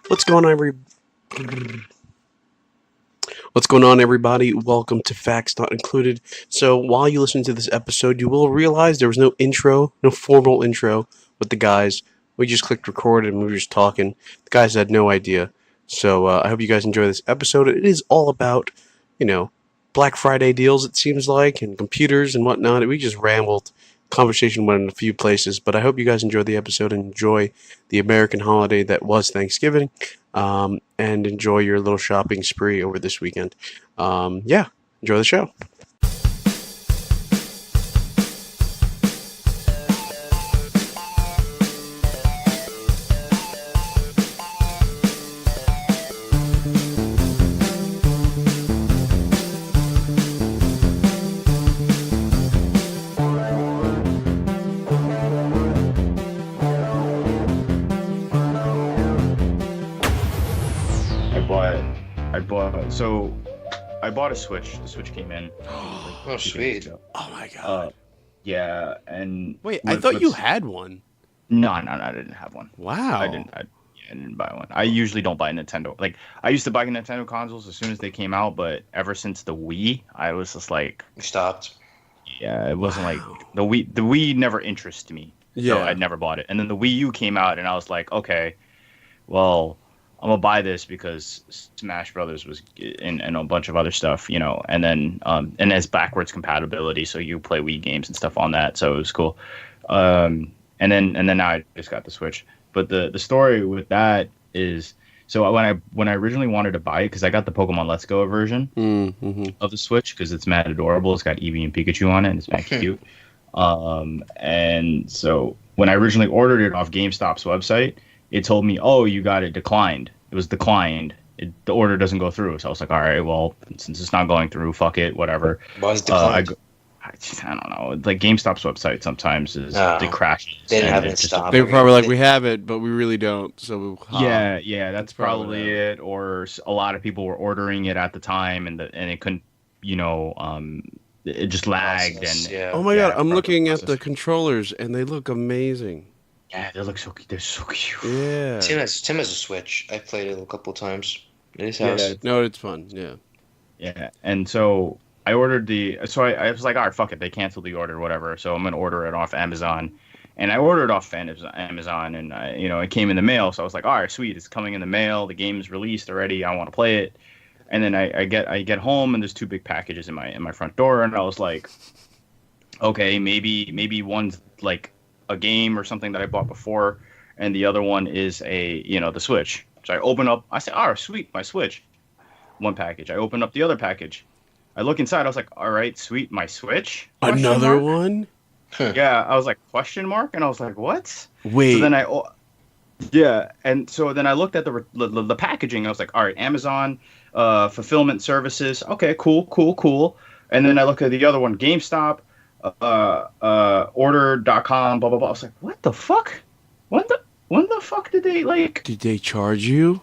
What's going on, What's going on, everybody? Welcome to Facts Not Included. So, while you listen to this episode, you will realize there was no intro, no formal intro with the guys. We just clicked record and we were just talking. The guys had no idea. So, I hope you guys enjoy this episode. It is all about, you know, Black Friday deals, it seems like, and computers and whatnot. We just rambled. Conversation went in a few places, but I hope you guys enjoy the episode and enjoy the American holiday that was Thanksgiving, and enjoy your little shopping spree over this weekend. Yeah, enjoy the show. So I bought a Switch. The Switch came in. Oh, sweet. Oh my god. Yeah, and Wait, I thought you had one. No, I didn't have one. Wow. I didn't buy one. I usually don't buy Nintendo. Like, I used to buy Nintendo consoles as soon as they came out, but ever since the Wii, I was just like, You stopped. yeah, it wasn't like the Wii. The Wii never interested me. Yeah. So I never bought it. And then the Wii U came out, and I was like, okay, well, I'm gonna buy this because Smash Brothers was and a bunch of other stuff, you know, and then and has backwards compatibility, so you play Wii games and stuff on that, so it was cool. And then now I just got the Switch. But the story with that is, so when I originally wanted to buy it, because I got the Pokemon Let's Go version of the Switch because it's mad adorable. It's got Eevee and Pikachu on it, and it's mad cute. And so when I originally ordered it off GameStop's website, it told me, oh, you got it declined. It was declined. The order doesn't go through. So I was like, all right, well, since it's not going through, fuck it, whatever. Why is it declined? I don't know. Like GameStop's website sometimes it crashes. They didn't have it in just stock. They were probably like, we have it, but we really don't. So yeah, that's probably probably it. Or a lot of people were ordering it at the time, and it couldn't, it just lagged. Process, And yeah. Oh my god, I'm probably looking at process. the controllers and they look amazing. Yeah, they're so cute. Yeah. Tim has a Switch. I played it a couple of times in his Yeah, house. No, it's fun. Yeah. Yeah, and so I ordered I was like, all right, fuck it, they canceled the order, whatever. So I'm gonna order it off Amazon, and I ordered off Amazon, and it came in the mail. So I was like, all right, sweet, it's coming in the mail. The game's released already. I want to play it. And then I get home, and there's two big packages in my front door, and I was like, okay, maybe one's like a game or something that I bought before, and the other one is the Switch. So I open up, I say, all right, sweet, my Switch. One package. I open up the other package. I look inside. I was like, all right, sweet, my Switch? Question Another mark? one? Yeah, I was like, question mark? And I was like, what? Wait. So then and so then I looked at the packaging. I was like, all right, Amazon, fulfillment services. Okay, cool. And then I look at the other one, GameStop, order.com, blah, blah, blah. I was like, what the fuck? When the fuck did they, like... Did they charge you?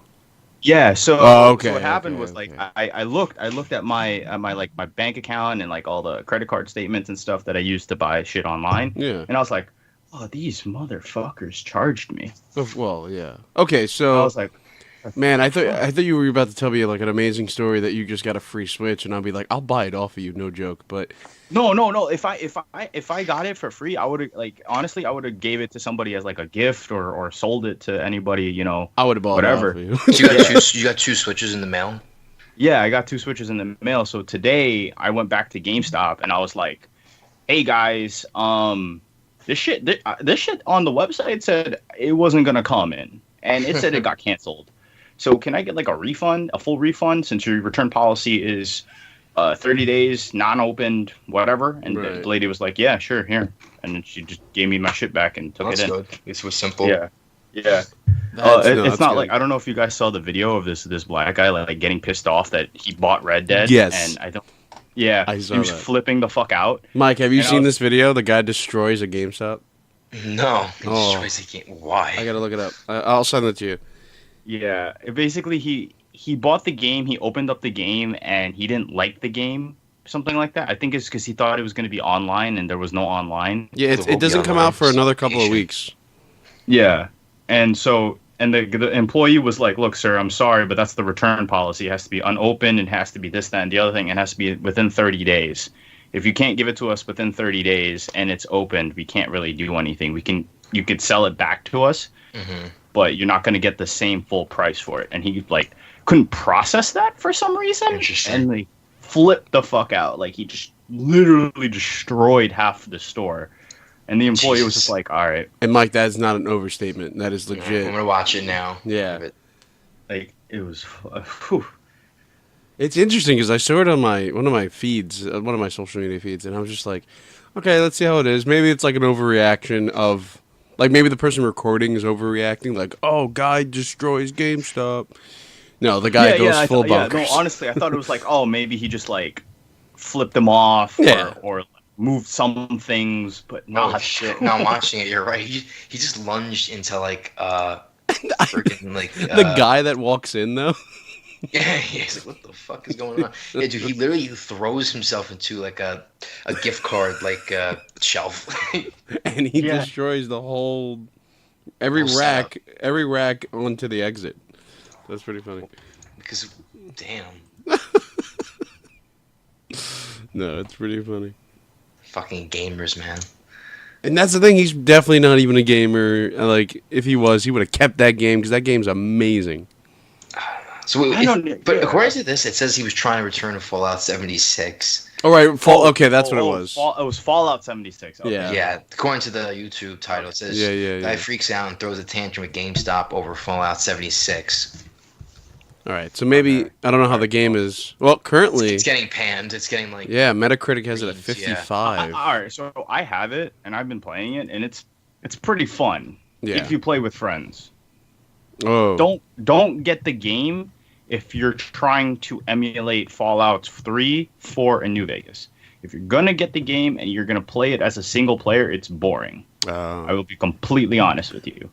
Yeah, so, okay, so what happened was okay. I looked at my bank account and like all the credit card statements and stuff that I used to buy shit online. Yeah. And I was like, oh, these motherfuckers charged me. Well, yeah. Okay, I so was like, man, I thought you were about to tell me like an amazing story that you just got a free Switch, and I'll be like, I'll buy it off of you, no joke. But no. If I got it for free, I would have honestly I would have gave it to somebody as like a gift or sold it to anybody, I would have bought whatever. it off of you. So you got two Switches in the mail? Yeah, I got two Switches in the mail. So today I went back to GameStop and I was like, hey guys, this shit on the website said it wasn't gonna come in, and it said it got canceled. So can I get like a full refund, since your return policy is 30 days, non-opened, whatever? And Right. the lady was like, yeah, sure, here. And then she just gave me my shit back and took That's it in. good. This was simple. Yeah. That's It's not good. like, I don't know if you guys saw the video of this black guy like getting pissed off that he bought Red Dead. Yes. And I saw he was that. flipping the fuck out. Mike, have you And I seen was- this video? The guy destroys a GameStop. No. Oh. Destroys the game. Why? I gotta look it up. I'll send it to you. Yeah, basically he bought the game, he opened up the game, and he didn't like the game, something like that. I think it's because he thought it was going to be online, and there was no online. Yeah, So it doesn't come online out for another couple of station. weeks. Yeah, and so And the employee was like, "Look, sir, I'm sorry, but that's the return policy. It has to be unopened. It has to be this, that, and the other thing. It has to be within 30 days. If you can't give it to us within 30 days and it's opened, we can't really do anything. You could sell it back to us, but you're not going to get the same full price for it." And he like couldn't process that for some reason. Interesting. And they flipped the fuck out. Like he just literally destroyed half the store. And the employee was just like, "All right." And Mike, that's not an overstatement. That is legit. I'm gonna watch it now. Yeah. Like it was. Whew. It's interesting because I saw it on one of my feeds, one of my social media feeds, and I was just like, okay, let's see how it is. Maybe it's like an overreaction of, like maybe the person recording is overreacting, like, oh, guy destroys GameStop. No, the guy goes full bonkers. No, honestly, I thought it was like, oh, maybe he just like flipped them off or moved some things, but not. Oh shit! No, I'm watching it. You're right. He just lunged into like freaking like the guy that walks in though. Yeah, he's like, what the fuck is going on? Yeah, dude, he literally throws himself into like a gift card like shelf. And he destroys the whole every rack onto the exit. That's pretty funny. Because damn. No, it's pretty funny. Fucking gamers, man. And that's the thing, he's definitely not even a gamer. Like, if he was, he would have kept that game, because that game's amazing. So, according to this, it says he was trying to return to Fallout 76. All right, okay, that's what it was. It was Fallout 76. Okay. Yeah, according to the YouTube title, it says guy freaks out and throws a tantrum at GameStop over Fallout 76. All right, so maybe, I don't know how the game is. Well, currently... It's getting panned. It's getting like... Yeah, Metacritic has it at 55. All right, so I have it, and I've been playing it, and it's pretty fun if you play with friends. Oh. Don't get the game if you're trying to emulate Fallout 3, 4, and New Vegas. If you're going to get the game and you're going to play it as a single player, it's boring. I will be completely honest with you.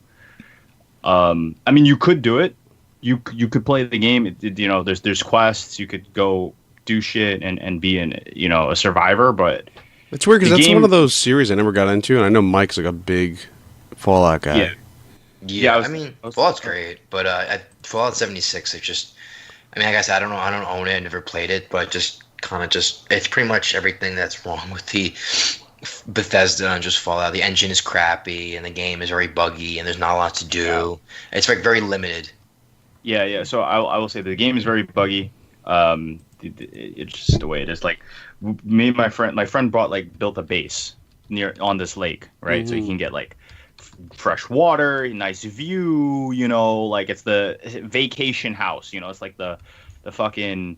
I mean, you could do it. You could play the game. There's quests. You could go do shit and be a survivor. But it's weird because that's one of those series I never got into, and I know Mike's like a big Fallout guy. Yeah. I mean, Fallout's great, but Fallout 76, it's just. I mean, like I said, I don't own it. I never played it, but it's pretty much everything that's wrong with the Bethesda and just Fallout. The engine is crappy, and the game is very buggy, and there's not a lot to do. Yeah. It's very limited. Yeah. So I will say the game is very buggy. It's just the way it is. Like me and my friend built a base on this lake, right? Mm-hmm. So you can get like fresh water, nice view. Like it's the vacation house. It's like the fucking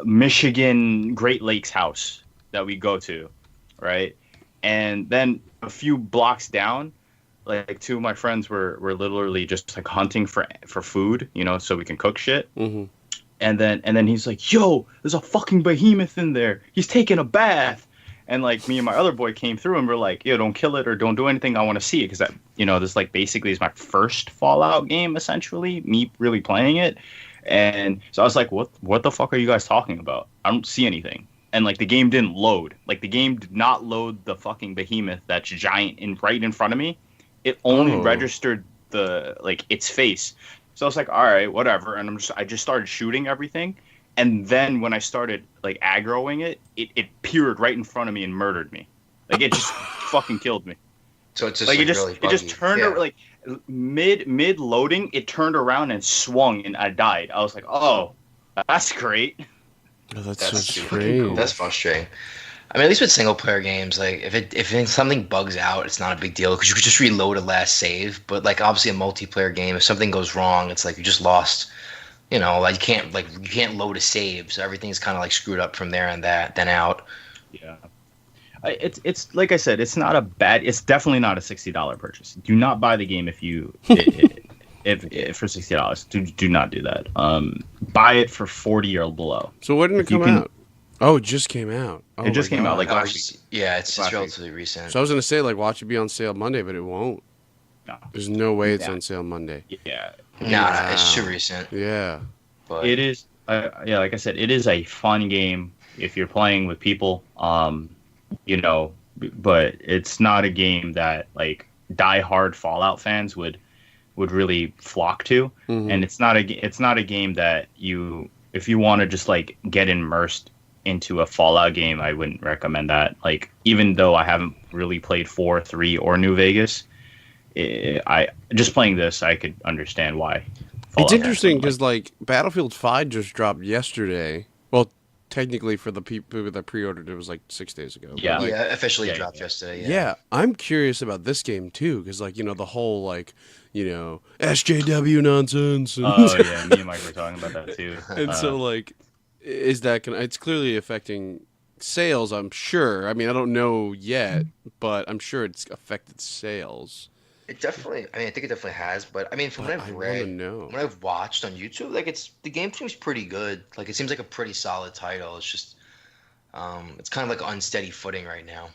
Michigan Great Lakes house that we go to, right? And then a few blocks down, like two of my friends were literally just like hunting for food, so we can cook shit. Mm-hmm. And then he's like, "Yo, there's a fucking behemoth in there. He's taking a bath." And like me and my other boy came through and we're like, "Yo, don't kill it or don't do anything. I want to see it," because this like basically is my first Fallout game essentially. Me really playing it, and so I was like, "What the fuck are you guys talking about? I don't see anything." And like the game didn't load. Like the game did not load the fucking behemoth that's giant right in front of me. It only registered its face. So I was like, all right, whatever. And I just started shooting everything. And then when I started like aggroing it peered right in front of me and murdered me. Like it just fucking killed me. So it's just like really it just turned like mid loading, it turned around and swung and I died. I was like, oh, that's great. Oh, that's so strange. Cool. That's frustrating. I mean, at least with single player games, like if something bugs out, it's not a big deal because you could just reload a last save. But like obviously a multiplayer game, if something goes wrong, it's like you just lost. Like you can't load a save, so everything's kind of like screwed up from there and then out. Yeah, it's like I said, it's definitely not a $60 purchase. Do not buy the game if for $60. Do not do that. Buy it for $40 or below. So when did it come out? Oh, it just came out. Oh, it just came out like last week. Yeah, it's relatively recent. So I was gonna say like watch it be on sale Monday, but it won't. No. There's no way it's on sale Monday. Yeah. Nah, it's too recent. Yeah. But it is. Like I said, it is a fun game if you're playing with people. But it's not a game that like die-hard Fallout fans would would really flock to. Mhm. And it's not a game that if you want to just like get immersed into a Fallout game, I wouldn't recommend that. Like, even though I haven't really played 4, 3, or New Vegas, I just playing this, I could understand why. It's Fallout interesting like, because like Battlefield 5 just dropped yesterday. Well, technically for the people that pre-ordered, it was like 6 days ago. Yeah. But, like, yeah, officially yeah, dropped yeah. yesterday. yeah, I'm curious about this game too because like the whole like SJW nonsense. And oh yeah, me and Mike were talking about that too. and so like, is that gonna? It's clearly affecting sales. I'm sure. I mean, I don't know yet, but I'm sure it's affected sales. It definitely. I mean, I think it definitely has. But I mean, from But what I've I read, wanna know. what I've watched on YouTube, like the game seems pretty good. Like it seems like a pretty solid title. It's just, it's kind of like unsteady footing right now.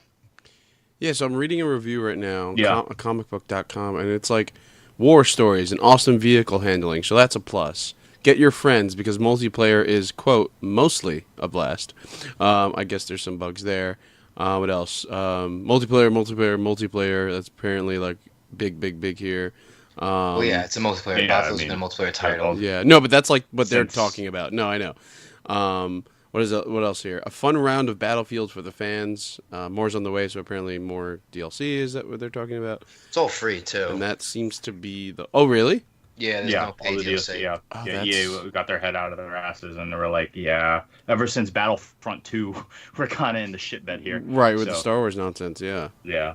Yeah, so I'm reading a review right now, Yeah. comicbook.com, and it's like war stories and awesome vehicle handling, so that's a plus. Get your friends because multiplayer is, quote, mostly a blast. I guess there's some bugs there. What else? Multiplayer. That's apparently like big here. Well, yeah, it's a multiplayer. yeah, Battlefield's I been a mean, multiplayer title. Yeah, no, but that's like what they're Since- talking about. No, I know. What is it? What else here? A fun round of Battlefield for the fans. More's on the way, so apparently more DLC. Is that what they're talking about? It's all free too. And that seems to be the. Oh, really? Yeah, there's yeah, no all paid the DLC. DLC, yeah, Oh, yeah. that's- EA got their head out of their asses, and they were like, "Yeah." Ever since Battlefront 2, we're kind of in the shitbed here. Right, with the So, Star Wars nonsense. Yeah, Yeah,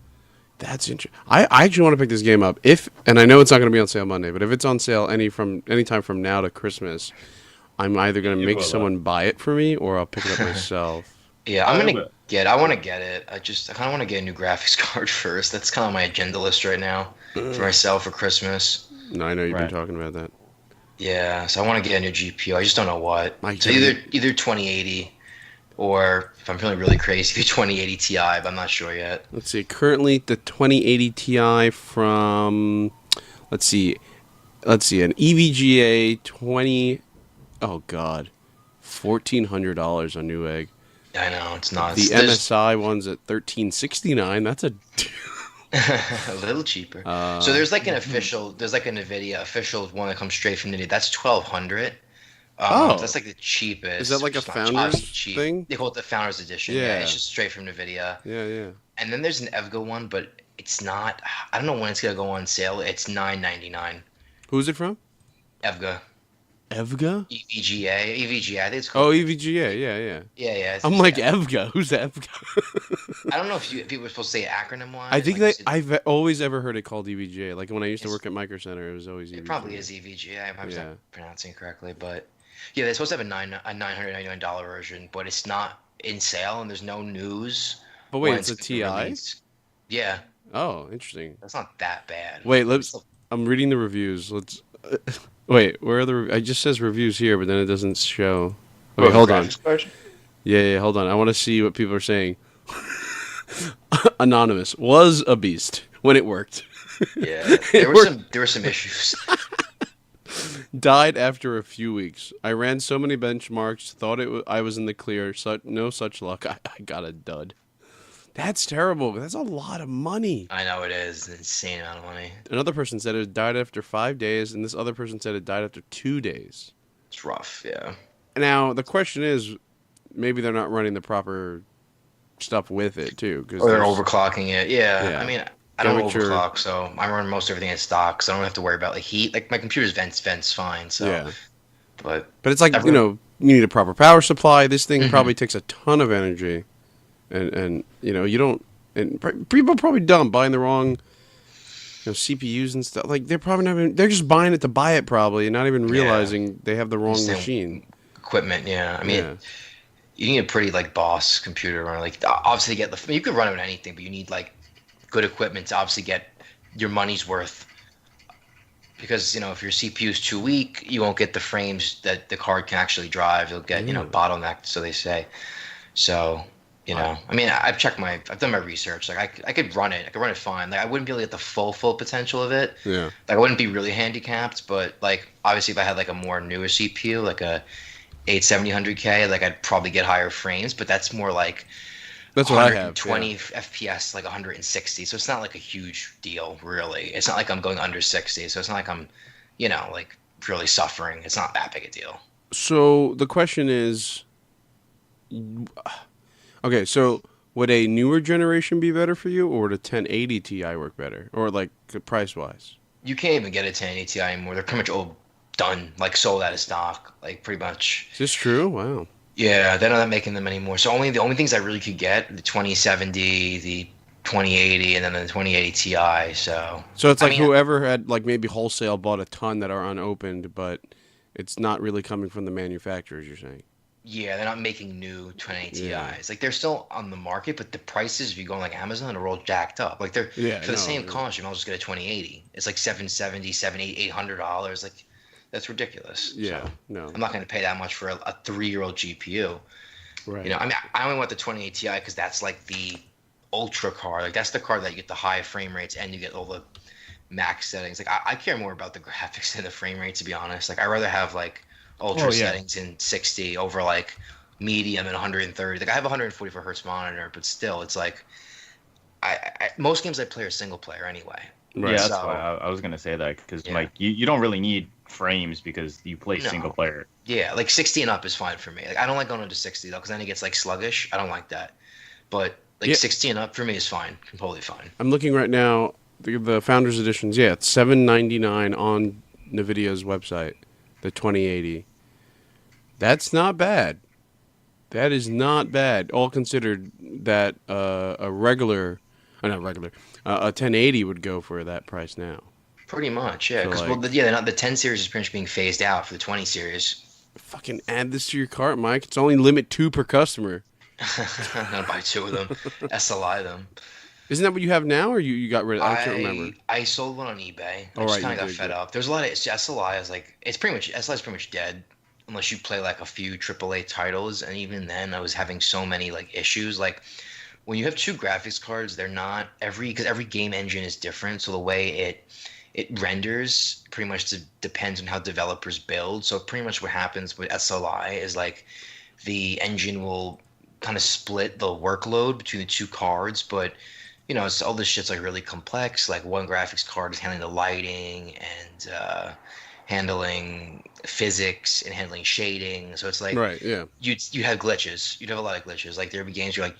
that's interesting. I actually want to pick this game up. And I know it's not going to be on sale Monday, but if it's on sale anytime from now to Christmas, I'm either going to It make will, someone buy it for me or I'll pick it up myself. Yeah, I I'm gonna will. I want to get it. I kind of want to get a new graphics card first. That's kind of my agenda list right now for myself for Christmas. No, I know you've been Right. talking about that. Yeah, so I want to get a new GPU. I just don't know what. Mike, So you either 2080 or if I'm feeling really crazy, 2080 Ti, but I'm not sure yet. Let's see. Currently, the 2080 Ti from, let's see, an EVGA 20. Oh God, $1,400 on Newegg. I know it's not. The MSI one's at $1,369. That's a. A little cheaper. So there's like an official, there's like a NVIDIA official one that comes straight from NVIDIA. That's 1,200. Oh. That's like the cheapest. Is that like a It's not Founders obviously cheap. thing? They call it the Founders Edition. Yeah. Yeah, it's just straight from NVIDIA. Yeah. And then there's an EVGA one, but it's not. I don't know when it's gonna go on sale. It's $9.99. Who's it from? EVGA, Evga? EVGA. I think it's Oh, called. EVGA. Yeah. Yeah. I'm like Evga. Who's Evga? I don't know if you were supposed to say acronym wise. I think I've always ever heard it called EVGA. Like when I used to work at Micro Center, it was always EVGA. It probably is EVGA. I'm probably Yeah. not pronouncing it correctly, but yeah, they're supposed to have a $999 version, but it's not in sale, and there's no news. But wait, when it's a gonna be TI? released. Yeah, Oh, interesting. that's not that bad. Wait, I'm reading the reviews. Let's. Wait, where are the? It just says reviews here, but then it doesn't show. Okay, hold on. Yeah, hold on. I want to see what people are saying. Anonymous was a beast when it worked. Yeah, there were some issues. Died after a few weeks. I ran so many benchmarks, thought I was in the clear. No such luck. I got a dud. That's terrible. That's a lot of money. I know it is an insane amount of money. Another person said it died after 5 days, and this other person said it died after 2 days. It's rough. Yeah. Now, the question is, maybe they're not running the proper stuff with it, too. Or they're overclocking it. Yeah. Yeah. I mean, I don't Temperature. overclock, so I run most everything in stock, so I don't have to worry about like heat. Like my computer's vents fine. So. Yeah. But But it's like, you need a proper power supply. This thing probably takes a ton of energy. And you don't... And people are probably dumb buying the wrong CPUs and stuff. Like, they're probably not even... They're just buying it to buy it, probably, and not even realizing they have the wrong Same machine. equipment, yeah. I mean, Yeah. you need a pretty like boss computer, or like obviously you could run it with anything, but you need like good equipment to obviously get your money's worth. Because if your CPU is too weak, you won't get the frames that the card can actually drive. You'll get bottlenecked, so they say. So I mean, I've done my research. Like I could run it. I could run it fine. Like I wouldn't be able to get the full potential of it. Yeah. Like I wouldn't be really handicapped, but like obviously if I had like a more newer CPU, like a 8700K, like I'd probably get higher frames. But that's more like That's what I have. 120 Yeah. FPS, like 160. So it's not like a huge deal, really. It's not like I'm going under 60. So it's not like I'm, like really suffering. It's not that big a deal. So the question is, okay, so would a newer generation be better for you, or would a 1080 Ti work better, or like price wise? You can't even get a 1080 Ti anymore. They're pretty much all done, like sold out of stock, like pretty much. Is this true? Wow. Yeah, they're not making them anymore. So the only things I really could get, the 2070, the 2080, and then the 2080 Ti. So it's I like mean, whoever had like maybe wholesale bought a ton that are unopened, but it's not really coming from the manufacturers. You're saying? yeah, they're not making new 2080 Yeah. Ti's. Like they're still on the market, but the prices, if you go on like Amazon, are all jacked up. Like they're Yeah. for the No. same cost, you might as well just get a 2080. It's like 770, 780, $800. Like that's ridiculous. Yeah. So No. I'm not going to pay that much for a 3-year-old GPU. Right. I mean, I only want the 2080 Ti because that's like the ultra card. Like that's the card that you get the high frame rates and you get all the max settings. Like I care more about the graphics than the frame rate, to be honest. Like I rather have like ultra Oh, yeah. settings in 60 over like medium and 130. Like I have a 144 hertz monitor, but still, it's like most games I play are single player anyway. Right. Yeah, that's So why I was gonna say that because yeah, like you don't really need frames because you play single no, player. yeah, like 60 and up is fine for me. Like I don't like going into 60 though, because then it gets like sluggish. I don't like that. But like Yeah. 60 and up for me is fine, completely fine. I'm looking right now. The founders editions. Yeah, it's $799 on Nvidia's website. The 2080. That's not bad. That is not bad. All considered, that a regular, not regular, a 1080 would go for that price now. Pretty much, yeah. So Because like, they're not the 10 series is pretty much being phased out for the 20 series. fucking add this to your cart, Mike. It's only limit 2 per customer. I'm gonna buy 2 of them, SLI them. Isn't that what you have now, or you got rid of? I can't remember. I sold one on eBay. I All just right, kind you of got did. fed Good. up. There's a lot of SLI is like it's pretty much SLI is pretty much dead unless you play like a few AAA titles, and even then I was having so many like issues. Like when you have 2 graphics cards, they're not because every game engine is different, so the way it renders pretty much depends on how developers build. So pretty much what happens with SLI is like the engine will kind of split the workload between the 2 cards, but it's all this shit's like really complex. Like one graphics card is handling the lighting and handling physics and handling shading. So it's like Right. Yeah. you have glitches. You'd have a lot of glitches. Like there'd be games where like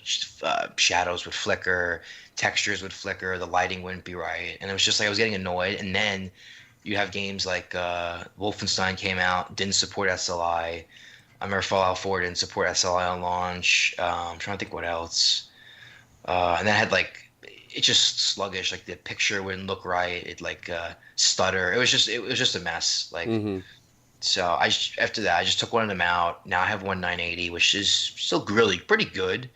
shadows would flicker, textures would flicker, the lighting wouldn't be right, and it was just like I was getting annoyed. And then you have games like Wolfenstein came out, didn't support SLI. I remember Fallout 4 didn't support SLI on launch. I'm trying to think what else. And then had like it just sluggish. Like the picture wouldn't look right. It like stutter. It was just a mess. Like Mm-hmm. so after that I just took one of them out. Now I have one 980, which is still really pretty good.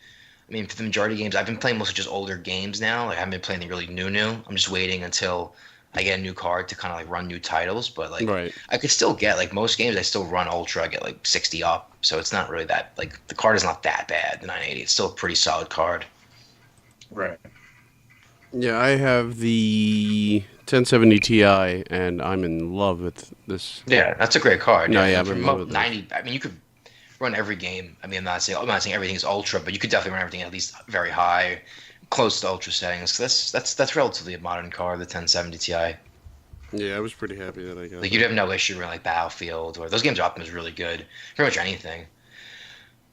I mean, for the majority of games, I've been playing mostly just older games now. Like I haven't been playing the really new. I'm just waiting until I get a new card to kind of like run new titles. But like Right. I could still get like most games, I still run ultra. I get like 60 up, so it's not really that like the card is not that bad. The 980, it's still a pretty solid card. Right. Yeah, I have the 1070 Ti, and I'm in love with this. Yeah, that's a great card. No, Yeah, yeah, and I'm for in love with this. 90, I mean, you could run every game. I mean, I'm not saying everything is ultra, but you could definitely run everything at least very high, close to ultra settings. So that's relatively a modern card, the 1070 Ti. Yeah, I was pretty happy that I got Like that. you'd have no issue running like Battlefield or those games are optimized really good. Pretty much anything.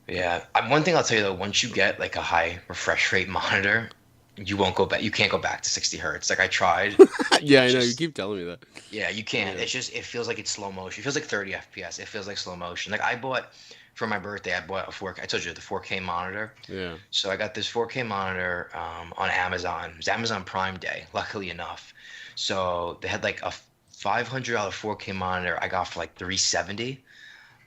Yeah, one thing I'll tell you though, once you get like a high refresh rate monitor, you won't go back. You can't go back to 60 hertz. Like I tried. Yeah, I know. You Just keep telling me that. Yeah, you can't. Yeah. It feels like it's slow motion. It feels like 30 FPS. It feels like slow motion. Like I bought for my birthday, I bought a 4K. I told you the 4K monitor. Yeah. So I got this 4K monitor on Amazon. It was Amazon Prime Day, luckily enough. So they had like a $500 4K monitor I got for like 370.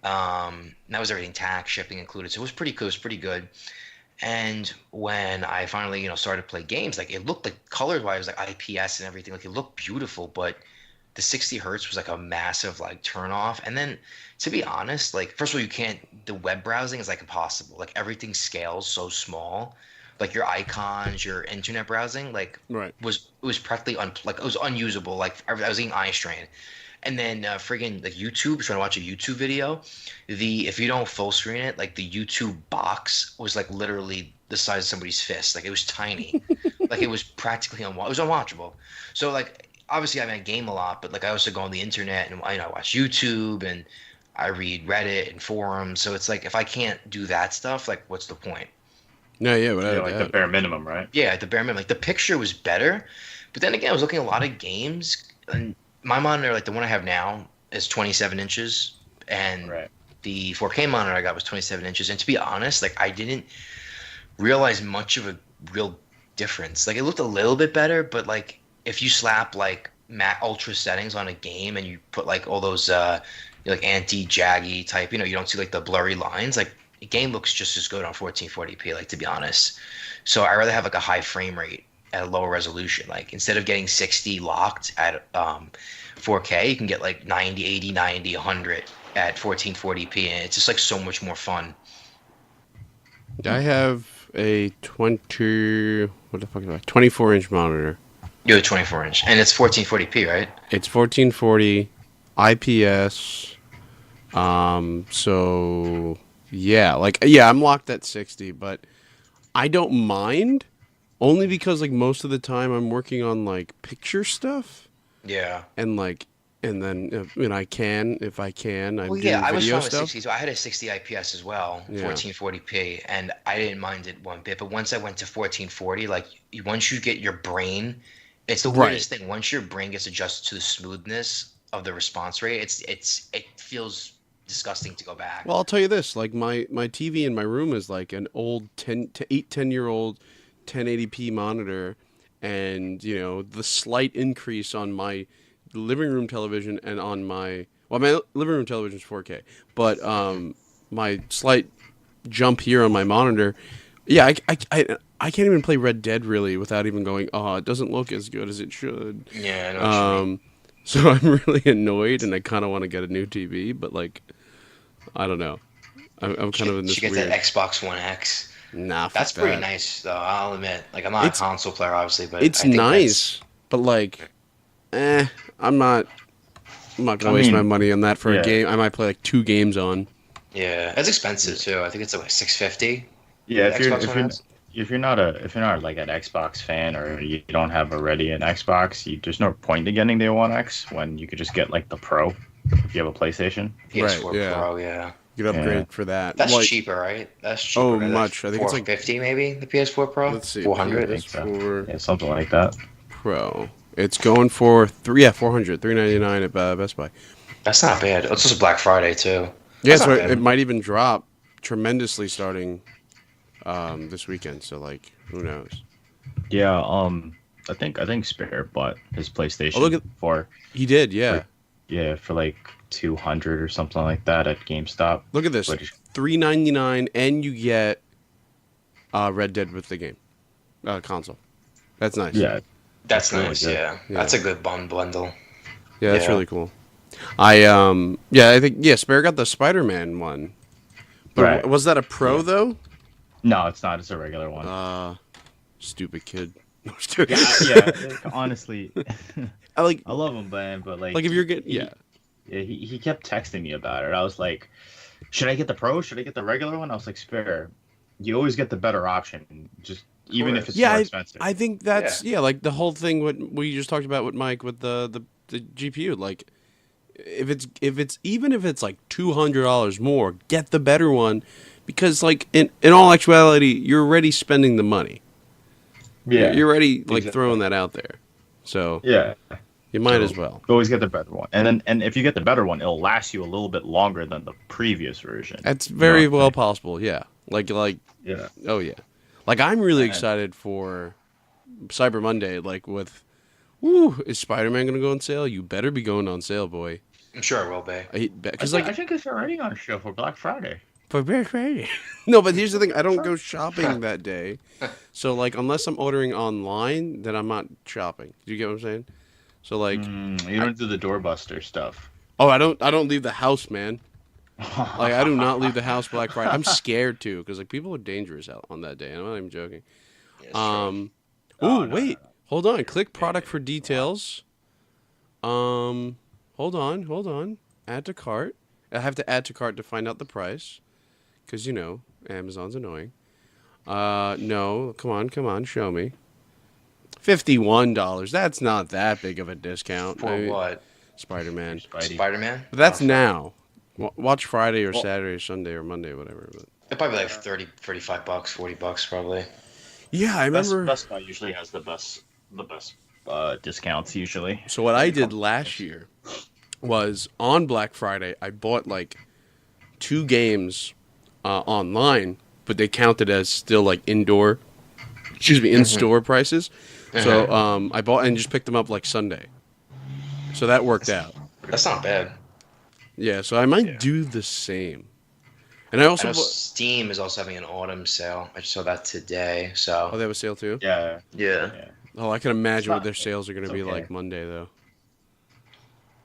That was everything tax, shipping included. So it was pretty cool. It was pretty good. And when I finally, started to play games, like it looked like colors wise, like IPS and everything, like it looked beautiful, but the 60 hertz was like a massive like turn off. And then to be honest, like first of all, the web browsing is like impossible. Like everything scales so small. Like your icons, your internet browsing, like Right. it was practically like it was unusable. Like I was getting eye strain. And then friggin' like YouTube, trying to watch a YouTube video, if you don't full screen it, like the YouTube box was like literally the size of somebody's fist. Like it was tiny. Like it was practically it was unwatchable. So like obviously I game a lot, but like I also go on the internet and I watch YouTube and I read Reddit and forums. So it's like if I can't do that stuff, like what's the point? No, yeah, without Yeah, a like the doubt. bare minimum, right? Yeah, at the bare minimum. Like the picture was better, but then again, I was looking at a lot of games, and my monitor, like the one I have now, is 27 inches, and Right. the 4K monitor I got was 27 inches. And to be honest, like I didn't realize much of a real difference. Like it looked a little bit better, but like if you slap like ultra settings on a game and you put like all those like anti-jaggy type, you don't see like the blurry lines, like the game looks just as good on 1440p, like to be honest. So I rather have like a high frame rate at a lower resolution. Like instead of getting 60 locked at 4K, you can get like 90, 80, 90, 100 at 1440p, and it's just like so much more fun. I have a 24-inch monitor. You have a 24 inch, and it's 1440p, right? It's 1440 IPS. So yeah, I'm locked at 60, but I don't mind only because like most of the time I'm working on like picture stuff Yeah. and like and then if I can I'm Well, doing yeah, I was video fine with stuff. 60, so I had a 60 IPS as well, Yeah. 1440p, and I didn't mind it one bit. But once I went to 1440, like once you get your brain, it's the Right. weirdest thing. Once your brain gets adjusted to the smoothness of the response rate, it feels disgusting to go back. Well, I'll tell you this, like my TV in my room is like an old 10-year-old 1080p monitor, and the slight increase on my living room television and on my my living room television is 4K, but my slight jump here on my monitor, yeah, I can't even play Red Dead really without even going, oh, it doesn't look as good as it should. Yeah, I know what you mean. So I'm really annoyed, and I kind of want to get a new TV, but like I don't know. I'm kind of in this She gets weird. that Xbox One X. Nah, fuck That's pretty that. nice, though. I'll admit. Like, I'm not a console player, obviously, but It's I think nice, but like, I'm not. I'm not gonna waste my money on that for a game. I might play like 2 games on. yeah, that's expensive too. I think it's like 650. Yeah, The Xbox One X. if you're not like an Xbox fan or you don't have already an Xbox, there's no point in getting the One X when you could just get like the Pro if you have a PlayStation. PS4 Right, yeah. Pro, yeah. You could upgrade Yeah. for that. That's like, cheaper, right? That's cheaper. Oh, right? much. I think it's like 450 maybe the PS4 Pro. Let's see. 400. PS4 Yeah, something like that. Pro. It's going for 400, $399 at Best Buy. That's not bad. It's just Black Friday too. Yeah, That's so not bad. it might even drop tremendously starting this weekend. So like, who knows? Yeah, I think Spare bought his PlayStation look at- for He did, yeah. for like 200 or something like that at GameStop. Look at this, Which- $399, and you get Red Dead with the game console. That's nice. Yeah, That's really nice. good. Yeah. That's a good bundle. Yeah, that's Yeah. really cool. I think Spare got the Spider-Man one. But Right. was that a Pro though? No, it's not. It's a regular one. Stupid kid. No, I'm just joking. yeah. Honestly, I like I love him, man. But like if you're getting he kept texting me about it. I was like, should I get the Pro? Should I get the regular one? I was like, Spare. You always get the better option, just even if it's more expensive. I think that's like the whole thing what we just talked about with Mike with the GPU. Like if it's like $200 more, get the better one, because like in all actuality, you're already spending the money. Yeah, You're already like exactly. throwing that out there. So Yeah, you might as well. you always get the better one, and if you get the better one, it'll last you a little bit longer than the previous version. That's very You know what well I'm possible. Yeah. Like Yeah. oh yeah. Like I'm really And- excited for Cyber Monday. Like with, is Spider-Man gonna go on sale? You better be going on sale, boy. I'm sure it will be. Because I think it's already on show for Black Friday. for Black Friday. No, but here's the thing: I don't go shopping that day. So like, unless I'm ordering online, then I'm not shopping. Do you get what I'm saying? So like, You don't do the doorbuster stuff. oh, I don't leave the house, man. Like I do not leave the house Black Friday. I'm scared too because like people are dangerous out on that day. And I'm not even joking. Yeah, it's true. Wait, hold on. Click product for details. Hold on. Add to cart. I have to add to cart to find out the price, because Amazon's annoying. No, come on, show me. $51. That's not that big of a discount. For what? Spider-Man. Spider-Man? But that's Oh, now. Watch Friday or Well- Saturday or Sunday or Monday, whatever. But It'd probably be like 30, 35 bucks, 40 bucks probably. yeah, I remember. Best Buy usually has the best Discounts usually. So what I did last year was on Black Friday, I bought like 2 games online, but they counted as still like in-store prices. So I bought and just picked them up like Sunday. So that worked out. That's not bad. Yeah, so I might do the same. And I also I know Steam is also having an autumn sale. I just saw that today. So they have a sale too? Yeah. yeah. Oh, I can imagine It's what their not- sales are going to be okay. like Monday though.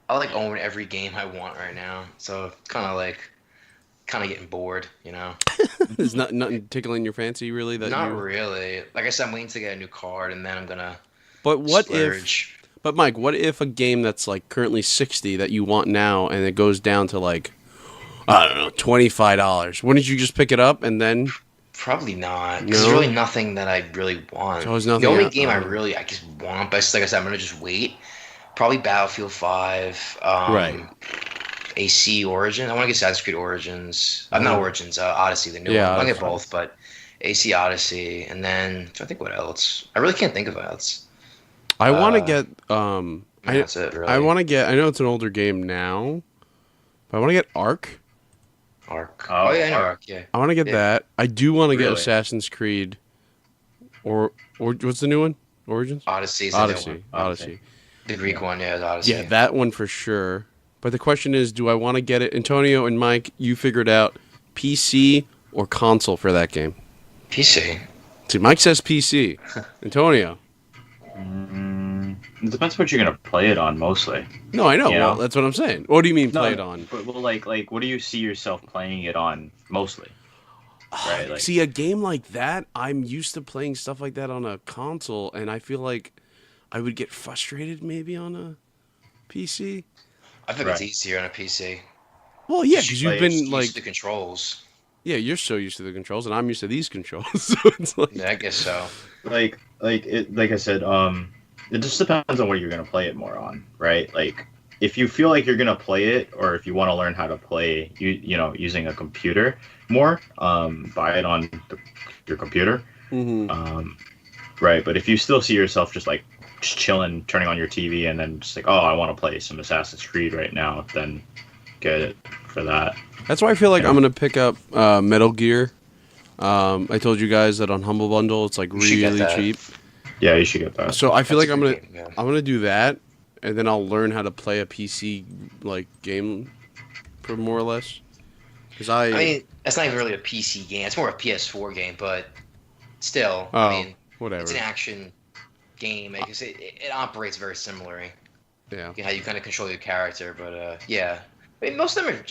I like own every game I want right now. So kind of getting bored, you know. There's nothing tickling your fancy really that Not you. really. Like I said, I'm waiting to get a new card, and then I'm gonna But what splurge. But Mike, what if a game that's like currently 60 that you want now and it goes down to like I don't know, $25? Wouldn't you just pick it up and then Probably not. Because No? there's really nothing that I really want. So there's The nothing only out- game I just want, but like I said, I'm gonna just wait. Probably Battlefield 5. Right. AC Origin. I want to get Assassin's Creed Origins. Not Origins. Odyssey, the new Yeah, one. I'll get Odyssey. both, but AC Odyssey, and then I think what else? I really can't think of what else. I want to Uh, get That's it. Really. I want to get I know it's an older game now, but I want to get Ark. Arc. Oh, Oh yeah, I know Arc. Arc. Yeah. I want to get Yeah. that. I do want to get Really? Assassin's Creed or what's the new one? Origins? Odyssey. Is the new one. Odyssey. Odyssey. The Greek one, yeah, is Odyssey. Yeah, that one for sure. But the question is, do I want to get it? Antonio and Mike, you figured out PC or console for that game. PC. See, Mike says PC. Antonio. It depends what you're gonna play it on mostly. No, I know. Yeah. Well, that's what I'm saying. What do you mean No, play it on? But well, like what do you see yourself playing it on mostly? Right, like See, a game like that, I'm used to playing stuff like that on a console, and I feel like I would get frustrated maybe on a PC. I think Right. it's easier on a PC. Well, yeah, because you've Like, been Used like, to the controls. yeah, you're so used to the controls, and I'm used to these controls. So it's like, Yeah, I guess so. like I said, it just depends on what you're gonna play it more on, right? Like if you feel like you're gonna play it, or if you want to learn how to play, using a computer more, buy it on your computer, right? But if you still see yourself just chilling, turning on your TV, and then just like, oh, I want to play some Assassin's Creed right now, then get it for that. That's why I feel like I'm gonna pick up Metal Gear. I told you guys that on Humble Bundle it's like You should get really that. cheap. Yeah, you should get that. So I feel That's like a good game, yeah. I'm gonna do that, and then I'll learn how to play a PC like game, for more or less. Because I mean, that's not even really a PC game. It's more a PS4 game, but still, Oh, I mean, whatever. it's an action game. I guess it operates very similarly. Yeah. How you kind of control your character, but yeah. I mean, most of them are.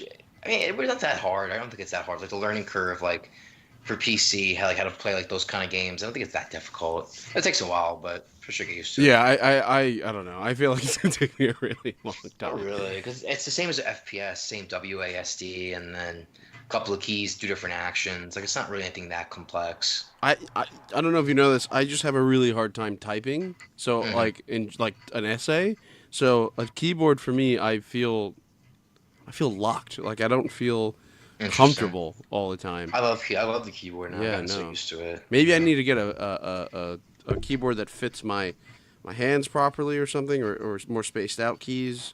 I mean, it's not that hard. I don't think it's that hard. Like the learning curve, like for PC, how to play like those kind of games. I don't think it's that difficult. It takes a while, but for sure get used to it. Yeah, I don't know. I feel like it's gonna take me a really long Not time. really, because it's the same as an FPS, same WASD, and then a couple of keys do different actions. Like it's not really anything that complex. I don't know if you know this. I just have a really hard time typing. So Mhm. like in like an essay. So a keyboard for me, I feel locked. Like I don't feel Interesting. comfortable all the time. I love the keyboard now. Yeah, I'm so no. used to it. Maybe I need to get a keyboard that fits my hands properly or something, or more spaced out keys.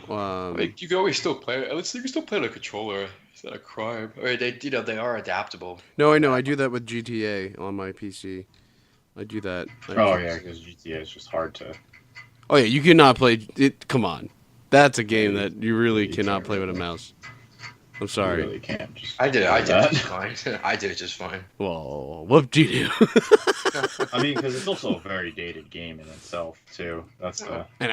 Like you can always still play it. Let's you can still play on a controller. Is that a crime? Or they are adaptable. No, I know. I do that with GTA on my PC. I do that. Oh yeah, because GTA is just hard to. Oh yeah, you cannot play it. Come on, that's a game Yeah, that you really you cannot can't play with a really. mouse. I'm You sorry. really can't. Just I did it. I did that. it just fine. I did it just fine. Well, what do you do? I mean, because it's also a very dated game in itself too. That's the. And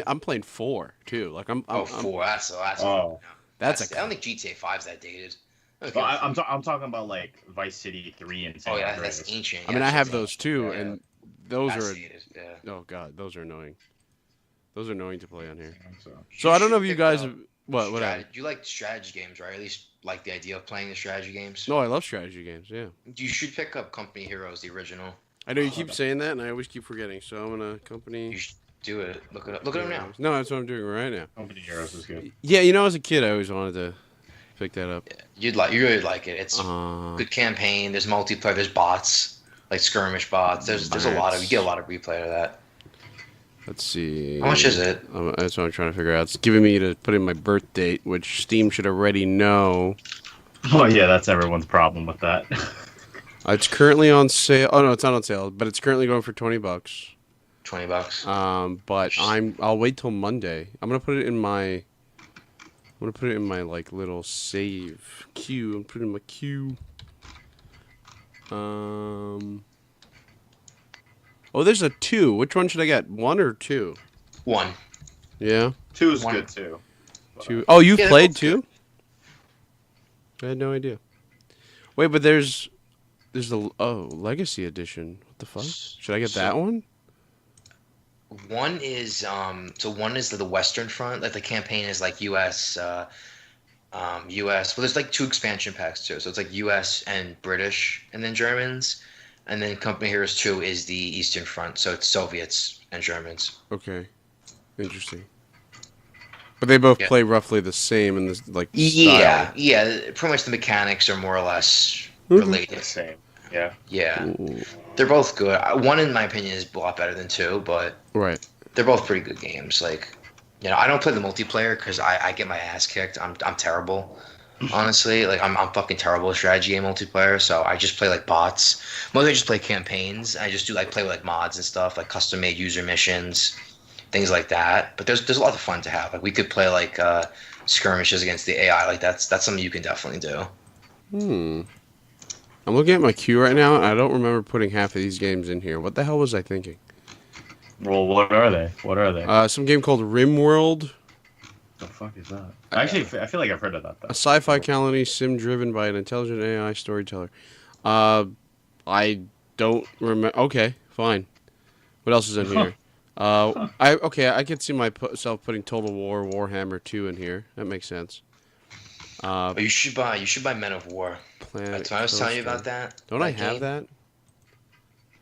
I'm playing 4 too. Like I'm. Oh, 4. That's Oh. That's I don't think GTA 5's that dated. Okay. Well, I'm talking about like Vice City 3 and San Oh yeah, Andreas. that's ancient. I mean, Yeah, I have shit's those too, Yeah, and those that's are. dated. Yeah. Oh god, those are annoying. Those are annoying to play on here. So So I don't know if you guys have, what happened? You like strategy games, right? At least like the idea of playing the strategy games. No, I love strategy games. Yeah. You should pick up Company Heroes, the original. I know you keep saying that, and I always keep forgetting. So I'm gonna Company. You should do it. Look it up. Look at them now. No, that's what I'm doing right now. Company Heroes is good. Yeah, you know, as a kid, I always wanted to pick that up. Yeah, you really like it. It's good campaign. There's multiplayer. There's bots, like skirmish bots. There's a lot of, you get a lot of replay of that. Let's see. How much is it? That's what I'm trying to figure out. It's giving me to put in my birth date, which Steam should already know. Oh yeah, that's everyone's problem with that. It's currently on sale. Oh no, it's not on sale, but it's currently going for $20. $20. But I'll wait till Monday. I'm gonna put it in my like little save queue. I'm putting it in my queue. Oh, there's a 2. Which one should I get? 1 or 2? 1. Yeah. 2 is good too. 2. Oh, you've Yeah, played that's 2? I had no idea. Wait, but there's the Legacy Edition. What the fuck? Should I get that one? 1 is so 1 is the Western Front. Like the campaign is like U.S. U.S. Well, there's like 2 expansion packs too. So it's like U.S. and British, and then Germans, and then Company Heroes 2 is the Eastern Front. So it's Soviets and Germans. Okay, interesting. But they both play roughly the same in this like Yeah, style. yeah. Pretty much the mechanics are more or less related. The same. Yeah. Yeah, Ooh. they're both good. 1, in my opinion, is a lot better than 2, but Right. they're both pretty good games. Like, you know, I don't play the multiplayer because I get my ass kicked. I'm terrible, honestly. Like, I'm fucking terrible at strategy game multiplayer. So I just play like bots. Mostly I just play campaigns. I just do like play with like mods and stuff, like custom made user missions, things like that. But there's a lot of fun to have. Like we could play like skirmishes against the AI. Like that's something you can definitely do. I'm looking at my queue right now, and I don't remember putting half of these games in here. What the hell was I thinking? Well, what are they? What are they? Some game called RimWorld, The fuck is that? Actually, I feel like I've heard of that. Though. a sci-fi colony sim driven by an intelligent AI storyteller. I don't remember. Okay, fine. What else is in here? I could see myself putting Total War Warhammer 2 in here. That makes sense. But you should buy Men of War. Planet That's why I was telling you Coaster. about that. Don't I have that?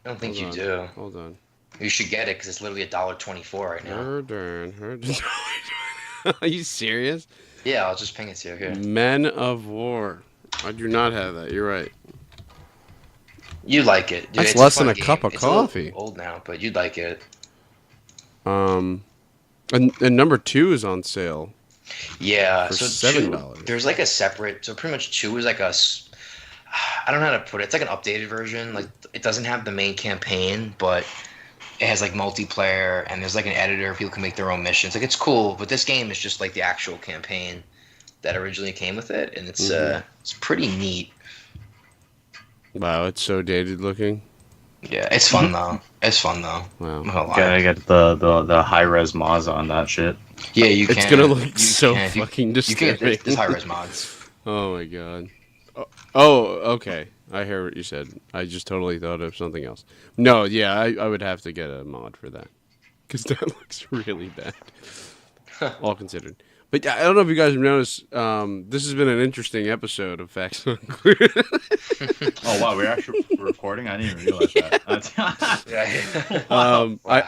I don't think Hold you on. do. Hold on. You should get it because it's literally $1.24 right now. Herder. Are you serious? Yeah, I'll just ping it to you here. Men of War. I do not have that. You're right. You'd like it. Dude, That's it's less fun than a game. cup of It's a little coffee. old now, but you'd like it. And number 2 is on sale. Yeah, For so $7. there's like a separate. So pretty much 2 is like I don't know how to put it. It's like an updated version. Like it doesn't have the main campaign, but it has like multiplayer and there's like an editor. People can make their own missions. Like it's cool, but this game is just like the actual campaign that originally came with it, and it's pretty neat. Wow, it's so dated looking. Yeah, it's fun though. Wow. I'm not gonna lie. Gotta get the high res mods on that shit. Yeah, you can. It's gonna look You so can. fucking You can. disturbing. There's high res mods. Oh my god. Oh, okay. I hear what you said. I just totally thought of something else. No, yeah, I would have to get a mod for that. Because that looks really bad. All considered. But I don't know if you guys have noticed, this has been an interesting episode of Facts Not Included. Oh wow, we're actually recording. I didn't even realize that.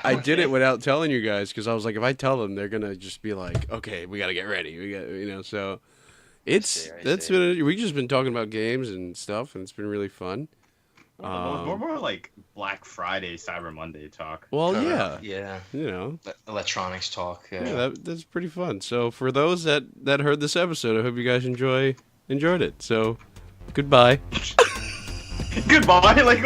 I did it without telling you guys because I was like, if I tell them, they're gonna just be like, okay, we gotta get ready. We got, so it's we've just been talking about games and stuff, and it's been really fun. More like Black Friday, Cyber Monday talk. Well, Yeah. you know, Electronics talk. yeah, that's pretty fun. So for those that heard this episode, I hope you guys enjoyed it. So goodbye. Goodbye. Like.